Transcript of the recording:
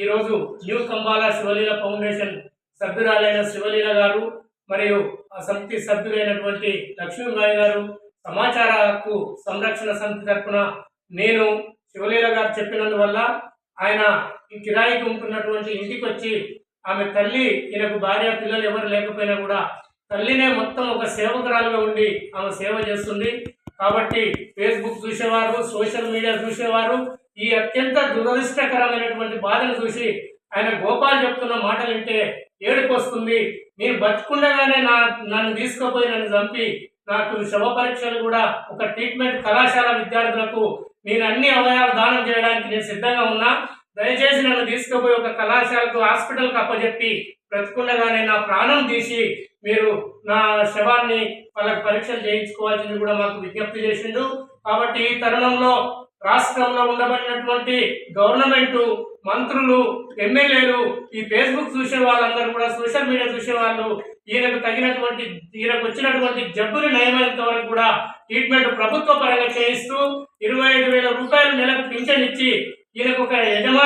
ఈరోజు న్యూ కంబాల శివలీల ఫౌండేషన్ సభ్యురాలైన శివలీల గారు మరియు ఆ సమితి సభ్యులైనటువంటి లక్ష్మీబాయి గారు, సమాచార హక్కు సంరక్షణ సమితి తరఫున నేను శివలీల గారు చెప్పినందువల్ల ఆయన ఈ కిరాయికి ఉంటున్నటువంటి ఇంటికి వచ్చి ఆమె తల్లి, ఈయనకు భార్య పిల్లలు ఎవరు లేకపోయినా కూడా తల్లినే మొత్తం ఒక సేవకురాలుగా ఉండి ఆమె సేవ చేస్తుంది. కాబట్టి ఫేస్బుక్ చూసేవారు, సోషల్ మీడియా చూసేవారు ఈ అత్యంత దురదృష్టకరమైనటువంటి బాధను చూసి ఆయన గోపాల్ చెప్తున్న మాటలు వింటే ఏడుపు వస్తుంది. నేను బతుకుండగానే నన్ను తీసుకుపోయి నన్ను చంపి నాకు శవ పరీక్షలు కూడా ఒక ట్రీట్మెంట్ కళాశాల విద్యార్థులకు నేను అన్ని అవయవాలు దానం చేయడానికి నేను సిద్ధంగా ఉన్నా. దయచేసి నన్ను తీసుకుపోయి ఒక కళాశాలకు హాస్పిటల్కి అప్పచెప్పి బ్రతుకుండగానే నా ప్రాణం తీసి మీరు నా శవాన్ని వాళ్ళకి పరీక్షలు చేయించుకోవాల్సింది కూడా మాకు విజ్ఞప్తి చేసిండు. కాబట్టి ఈ తరుణంలో రాష్ట్రంలో ఉండబడినటువంటి గవర్నమెంట్ మంత్రులు, ఎమ్మెల్యేలు, ఈ ఫేస్బుక్ చూసే వాళ్ళందరూ కూడా, సోషల్ మీడియా చూసే వాళ్ళు ఈయనకు వచ్చినటువంటి జబ్బుని నయమైనంత వరకు కూడా ట్రీట్మెంట్ ప్రభుత్వ పరంగా చేయిస్తూ 25,000 రూపాయలు నెలకు పింఛన్ ఇచ్చి ఈయనకు ఒక యజమాని